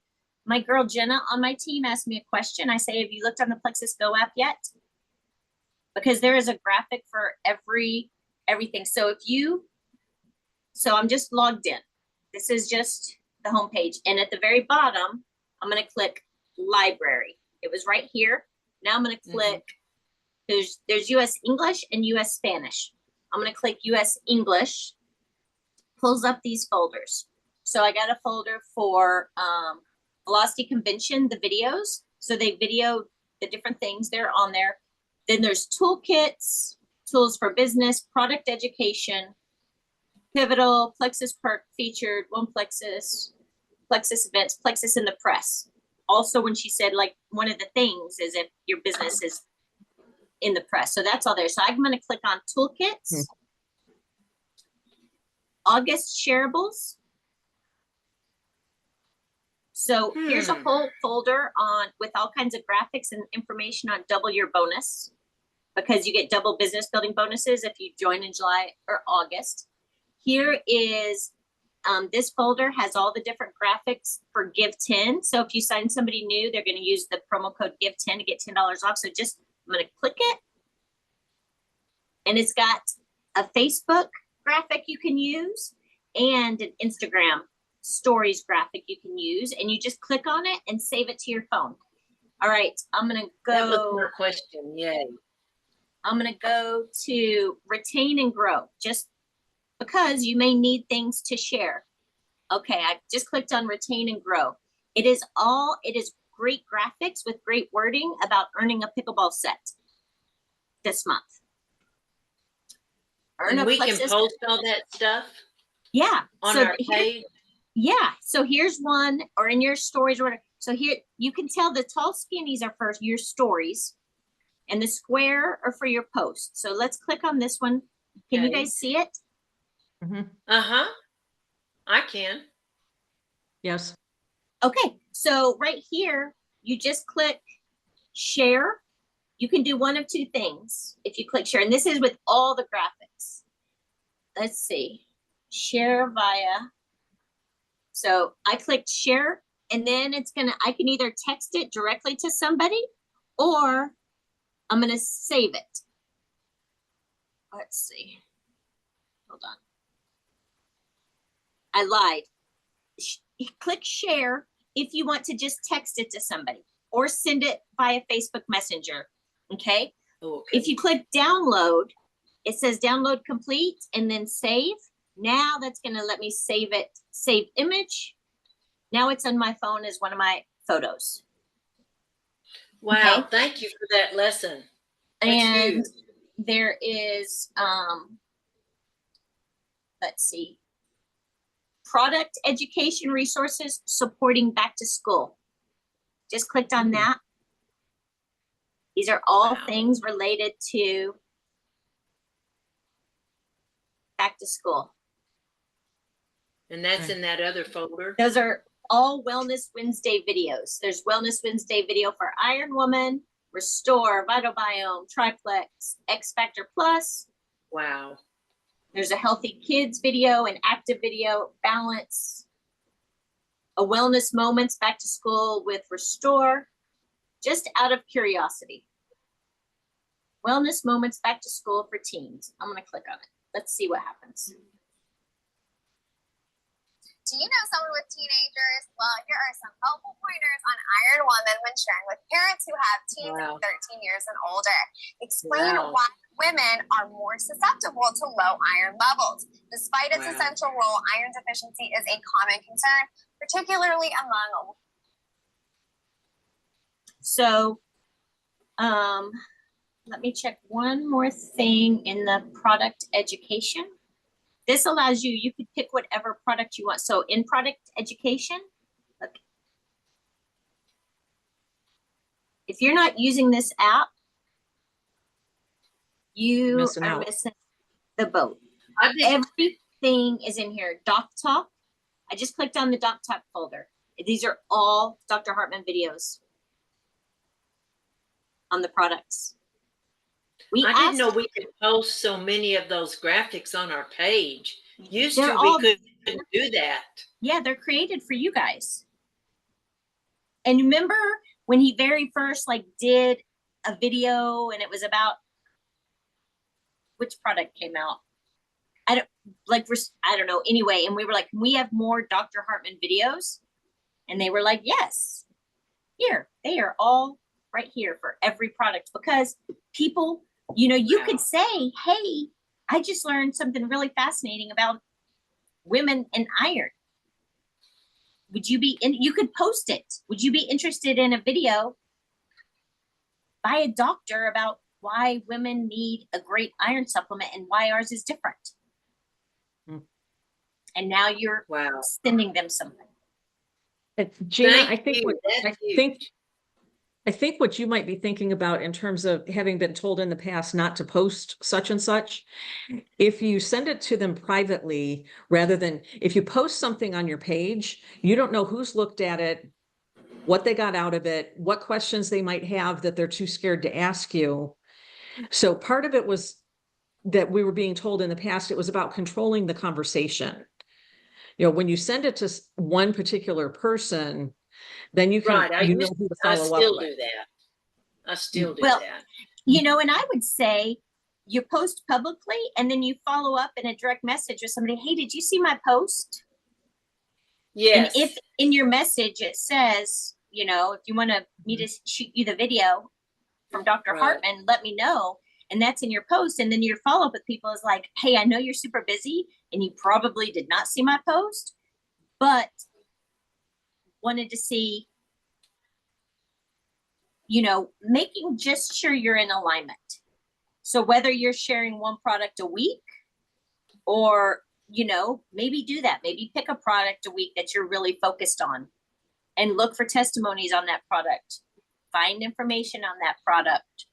my girl Jenna on my team asks me a question, I say, have you looked on the Plexus Go app yet? Because there is a graphic for everything. So I'm just logged in. This is just the homepage. And at the very bottom, I'm going to click library. It was right here. Now I'm going to click, there's US English and US Spanish. I'm going to click US English, pulls up these folders. So I got a folder for Velocity Convention, the videos. So they video the different things that are on there. Then there's toolkits, tools for business, product education, Pivotal, Plexus Perk featured, One Plexus, Plexus events, Plexus in the press. Also, when she said, like, one of the things is if your business is in the press. So that's all there. So I'm going to click on toolkits, August shareables. So here's a whole folder with all kinds of graphics and information on double your bonus, because you get double business building bonuses if you join in July or August. Here is, this folder has all the different graphics for Give 10. So if you sign somebody new, they're going to use the promo code Give 10 to get $10 off. So I'm going to click it. And it's got a Facebook graphic you can use and an Instagram stories graphic you can use. And you just click on it and save it to your phone. All right, I'm going to go. That was your question, yay. I'm going to go to retain and grow, just because you may need things to share. Okay, I just clicked on retain and grow. It is great graphics with great wording about earning a pickleball set this month. And we can post all that stuff? Yeah. On our page? Yeah. So here's one, or in your stories or whatever. So here you can tell the tall skinnies are for your stories and the square are for your posts. So let's click on this one. Can you guys see it? Uh-huh. I can. Yes. Okay. So right here, you just click share. You can do one of two things if you click share. And this is with all the graphics. Let's see. Share via. So I clicked share, and then I can either text it directly to somebody, or I'm going to save it. Let's see. Hold on. I lied. Click share if you want to just text it to somebody or send it via Facebook Messenger. Okay. Okay. If you click download, it says download complete and then save. Now that's going to let me save it. Save image. Now it's on my phone as one of my photos. Wow. Okay. Thank you for that lesson. That's And huge. there is, let's see, product education resources supporting back to school. Just clicked on that. These are all Wow. things related to back to school. And that's Okay. in that other folder? Those are all Wellness Wednesday videos. There's Wellness Wednesday video for Iron Woman, Restore, Vital Biome, Triplex, X Factor Plus. Wow. There's a Healthy Kids video, an active video, Balance, a Wellness Moments back to school with Restore, just out of curiosity. Wellness Moments back to school for teens. I'm going to click on it. Let's see what happens. Do you know someone with teenagers? Well, here are some helpful pointers on Iron Woman when sharing with parents who have teens Wow. 13 years and older. Explain Wow. why women are more susceptible to low iron levels. Despite its Wow. essential role, iron deficiency is a common concern, particularly among So, let me check one more thing in the product education. This allows you, you could pick whatever product you want. So in product education, look, if you're not using this app, you Missing are out. missing the boat. I've been, Everything is in here. Doc Talk. I just clicked on the Doc Talk folder. These are all Dr. Hartman videos on the products. I didn't asked- know we could post so many of those graphics on our page. Used They're to, all- we couldn't do that. Yeah, they're created for you guys. And remember when he very first like did a video and it was about which product came out? I don't know. Anyway, and we were like, can we have more Dr. Hartman videos? And they were like, yes. Here, they are all right here for every product because people, you know, you Wow. could say, hey, I just learned something really fascinating about women and iron. Would you be in, you could post it. Would you be interested in a video by a doctor about why women need a great iron supplement and why ours is different? Hmm. And now you're Wow. sending them something. Gina, Thank I think you. what That's I think what you might be thinking about in terms of having been told in the past not to post such and such, if you send it to them privately, rather than if you post something on your page, you don't know who's looked at it, what they got out of it, what questions they might have that they're too scared to ask you. So part of it was that we were being told in the past, it was about controlling the conversation. You know, when you send it to one particular person, then you can, Right. I you know who to I follow still up do with. that. I still do Well, that. You know, and I would say you post publicly and then you follow up in a direct message with somebody, hey, did you see my post? Yes. And if in your message it says, you know, if you want me to shoot you the video from Dr. Right. Hartman, let me know. And that's in your post. And then your follow up with people is like, hey, I know you're super busy and you probably did not see my post, but wanted to see, you know, making just sure you're in alignment. So whether you're sharing one product a week or, you know, maybe do that. Maybe pick a product a week that you're really focused on and look for testimonies on that product. Find information on that product.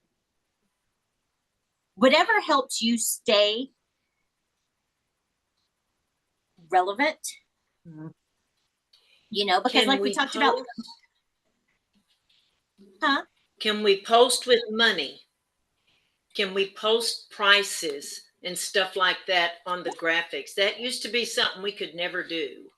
Whatever helps you stay relevant, Mhm. you know, because Can like we talked about, huh? Can we post with money? Can we post prices and stuff like that on the graphics? That used to be something we could never do.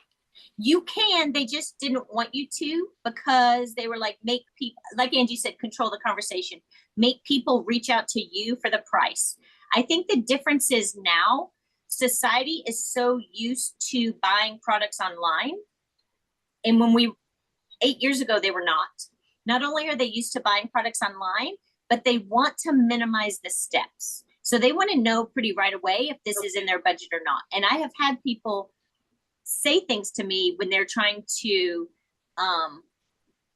You can, they just didn't want you to because they were like, make people, like Angie said, control the conversation, make people reach out to you for the price. I think the difference is now society is so used to buying products online. And when 8 years ago, they were not. Not only are they used to buying products online, but they want to minimize the steps. So they want to know pretty right away if this is in their budget or not. And I have had people say things to me when they're trying to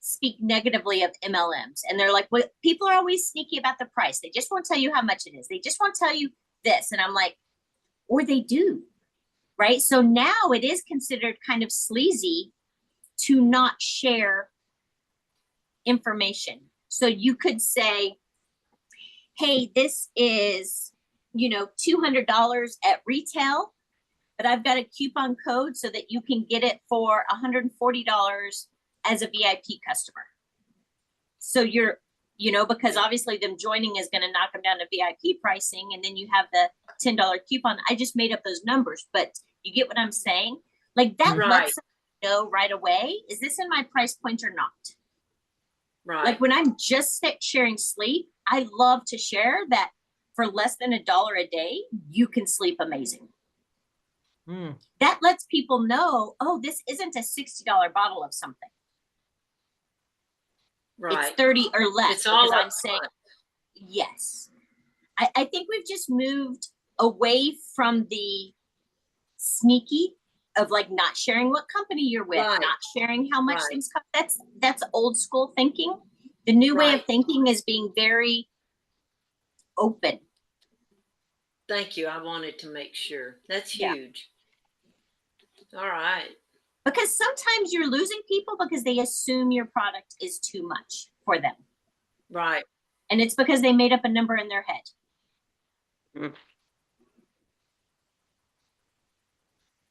speak negatively of MLMs. And they're like, well, people are always sneaky about the price. They just won't tell you how much it is. They just won't tell you this. And I'm like, or they do, right? So now it is considered kind of sleazy to not share information. So you could say, hey, this is, $200 at retail, but I've got a coupon code so that you can get it for $140 as a VIP customer. So because obviously them joining is going to knock them down to VIP pricing, and then you have the $10 coupon. I just made up those numbers, but you get what I'm saying? Like that Right. lets them know right away, is this in my price point or not? Right. Like when I'm just sharing sleep, I love to share that for less than $1 a day, you can sleep amazing. Hmm. That lets people know, oh, this isn't a $60 bottle of something. Right. It's 30 or less. It's all because I'm up saying, front. yes. I think we've just moved away from the sneaky of like not sharing what company you're with, Right. not sharing how much Right. things cost. That's old school thinking. The new way of Right. thinking is being very open. Thank you. I wanted to make sure. That's Yeah. huge. All right. Because sometimes you're losing people because they assume your product is too much for them. Right. And it's because they made up a number in their head.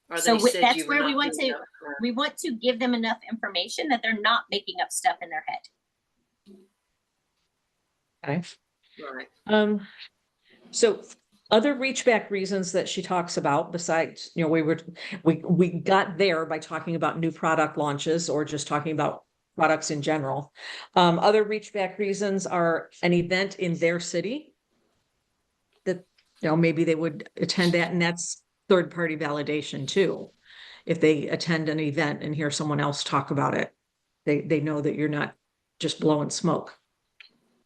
Or So they said that's you were where we not want doing to, enough. we want to give them enough information that they're not making up stuff in their head. Okay. Right. So other reach back reasons that she talks about besides, we got there by talking about new product launches or just talking about products in general. Other reach back reasons are an event in their city that, maybe they would attend that, and that's third party validation too. If they attend an event and hear someone else talk about it, they know that you're not just blowing smoke.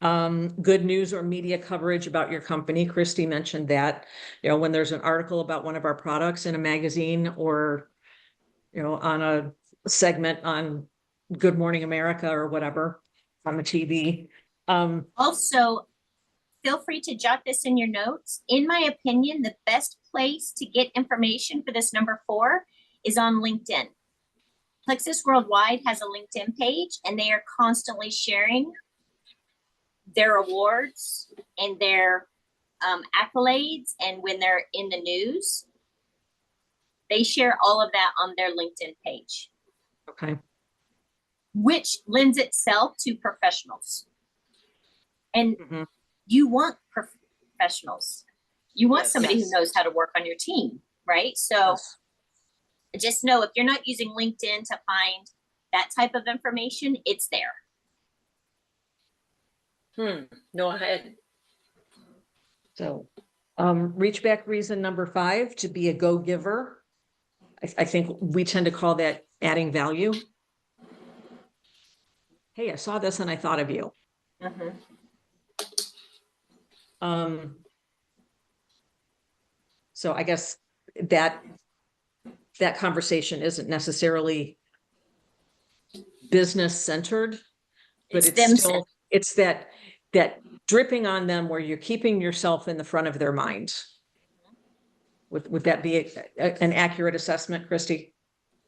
Good news or media coverage about your company. Christy mentioned that, when there's an article about one of our products in a magazine or, on a segment on Good Morning America or whatever on the TV. Also, feel free to jot this in your notes. In my opinion, the best place to get information for this number 4 is on LinkedIn. Plexus Worldwide has a LinkedIn page, and they are constantly sharing their awards and their accolades. And when they're in the news, they share all of that on their LinkedIn page, Okay. which lends itself to professionals. And Mhm. you want professionals. You want Yes. somebody Yes. who knows how to work on your team, right? So just know if you're not using LinkedIn to find that type of information, it's there. No, I hadn't. So, reach back reason number 5, to be a go-giver. I think we tend to call that adding value. Hey, I saw this and I thought of you. So I guess that conversation isn't necessarily business centered, but It's them still, it's that dripping on them where you're keeping yourself in the front of their mind. Would that be an accurate assessment, Christy?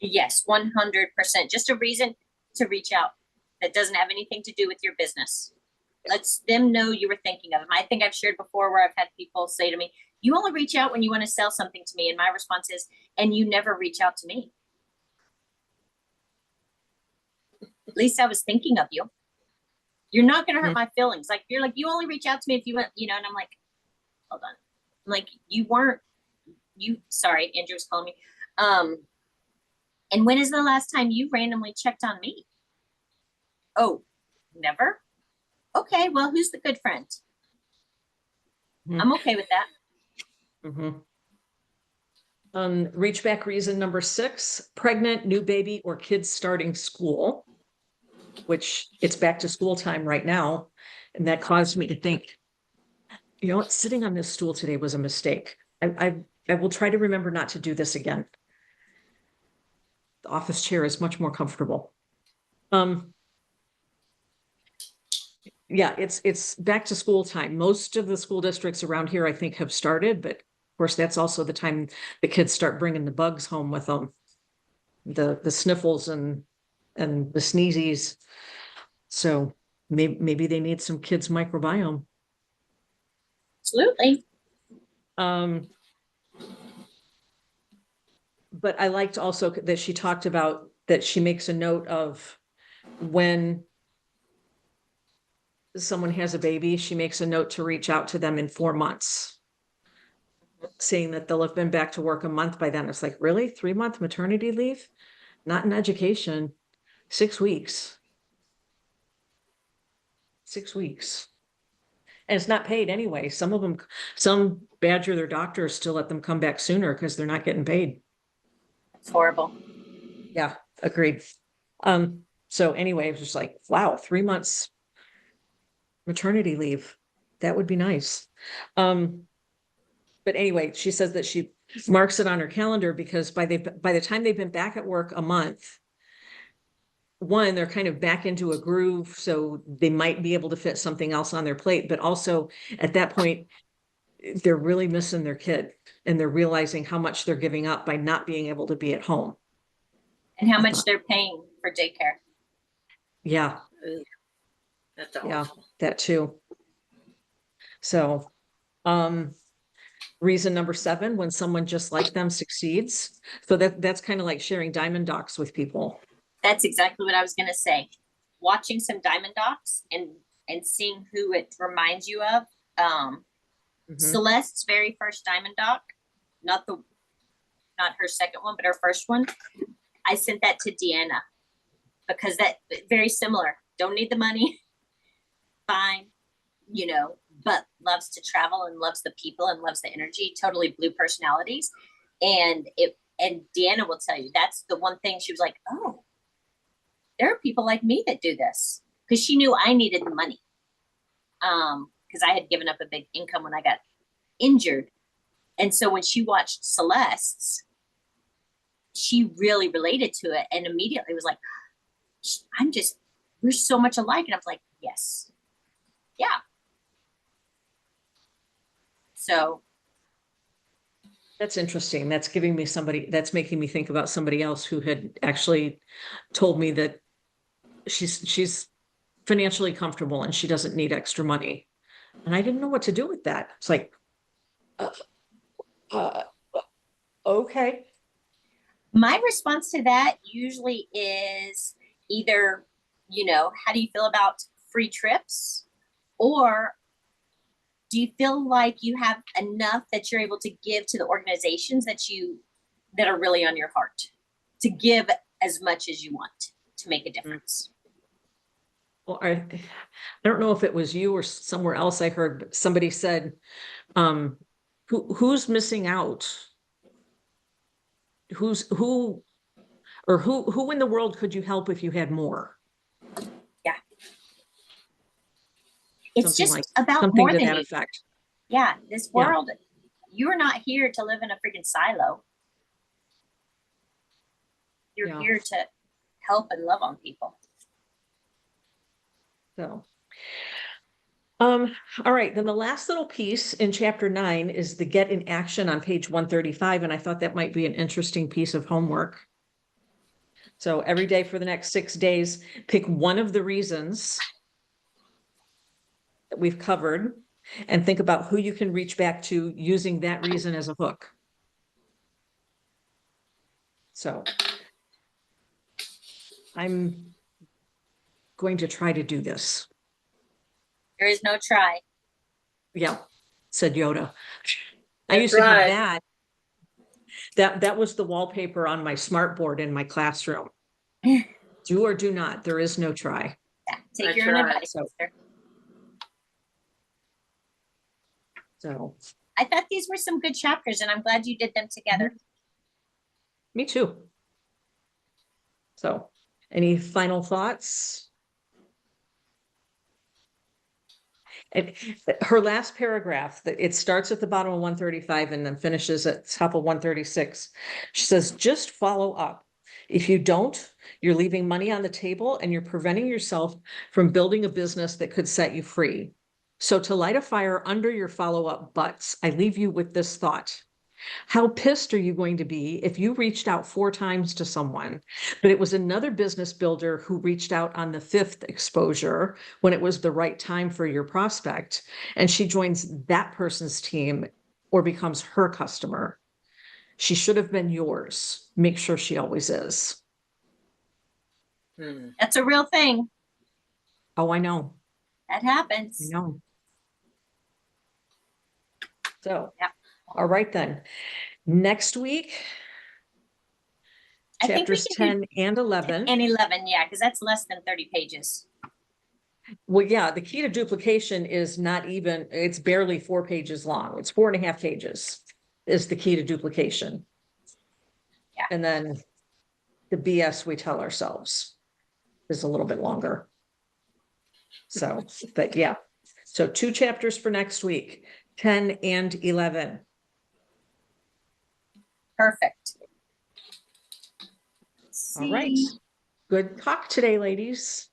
Yes, 100%. Just a reason to reach out that doesn't have anything to do with your business. Lets them know you were thinking of them. I think I've shared before where I've had people say to me, you only reach out when you want to sell something to me. And my response is, and you never reach out to me. At least I was thinking of you. You're not going to hurt my feelings. Like, you're like, you only reach out to me if you want, and I'm like, hold on. I'm like, sorry, Andrew was calling me. And when is the last time you randomly checked on me? Oh, never? Okay, well, who's the good friend? I'm okay with that. Reach back reason number 6, pregnant, new baby, or kids starting school, which it's back to school time right now. And that caused me to think, sitting on this stool today was a mistake. I will try to remember not to do this again. The office chair is much more comfortable. Yeah, it's back to school time. Most of the school districts around here, I think, have started, but of course, that's also the time the kids start bringing the bugs home with them, the sniffles and the sneezies. So maybe they need some kids' microbiome. Absolutely. Um, but I liked also that she talked about that she makes a note of when someone has a baby, she makes a note to reach out to them in 4 months, saying that they'll have been back to work a month by then. It's like, really? 3-month maternity leave? Not in education. 6 weeks. 6 weeks. And it's not paid anyway. Some of them, some badger their doctors to let them come back sooner because they're not getting paid. It's horrible. Yeah, agreed. So anyway, it was just like, wow, 3 months maternity leave. That would be nice. But anyway, she says that she marks it on her calendar because by the time they've been back at work a month, one, they're kind of back into a groove, so they might be able to fit something else on their plate, but also at that point, they're really missing their kid and they're realizing how much they're giving up by not being able to be at home. And how much they're paying for daycare. Yeah, Ugh, That's yeah, awful. that too. So, reason number 7, when someone just like them succeeds. So that's kind of like sharing Diamond Docs with people. That's exactly what I was gonna say. Watching some Diamond Docs and seeing who it reminds you of. Mhm. Celeste's very first Diamond Doc, not her second one, but her first one. I sent that to Deanna because that very similar. Don't need the money. Fine, but loves to travel and loves the people and loves the energy. Totally blue personalities. And Deanna will tell you that's the one thing she was like, oh, there are people like me that do this, because she knew I needed the money. Because I had given up a big income when I got injured. And so when she watched Celeste's, she really related to it and immediately was like, we're so much alike. And I was like, yes. Yeah. So That's interesting. That's making me think about somebody else who had actually told me that she's financially comfortable and she doesn't need extra money. And I didn't know what to do with that. It's like, okay. my response to that usually is either, how do you feel about free trips? Or do you feel like you have enough that you're able to give to the organizations that are really on your heart, to give as much as you want to make a difference? Well, I don't know if it was you or somewhere else I heard somebody said, who's missing out? Who in the world could you help if you had more? Yeah. It's Something just like about something more to than that you. effect. Yeah, this Yeah. world, you're not here to live in a freaking silo. You're Yeah. here to help and love on people. So, all right, then the last little piece in chapter 9 is the get in action on page 135, and I thought that might be an interesting piece of homework. So every day for the next 6 days, pick one of the reasons that we've covered and think about who you can reach back to using that reason as a hook. So I'm going to try to do this. There is no try. Yeah, said Yoda. I That's used to have right. that was the wallpaper on my smart board in my classroom. Do or do not, there is no try. Yeah, take That's your own right. advice. So- Sister. So I thought these were some good chapters, and I'm glad you did them together. me too. So any final thoughts? And her last paragraph, it starts at the bottom of 135 and then finishes at top of 136. She says, just follow up. If you don't, you're leaving money on the table and you're preventing yourself from building a business that could set you free. So to light a fire under your follow-up butts, I leave you with this thought. How pissed are you going to be if you reached out 4 times to someone, but it was another business builder who reached out on the 5th exposure when it was the right time for your prospect, and she joins that person's team or becomes her customer? She should have been yours. Make sure she always is. That's a real thing. Oh, I know. That I happens. know. So, Yeah. all right then. Next week, I think we chapters can do 10 and 11. And 11, yeah, because that's less than 30 pages. Well, yeah, the key to duplication is not even, it's barely 4 pages long. It's 4.5 pages is the key to duplication. Yeah. And then the BS we tell ourselves is a little bit longer. So, but yeah. So 2 chapters for next week, 10 and 11. Perfect. All right. See. Good talk today, ladies.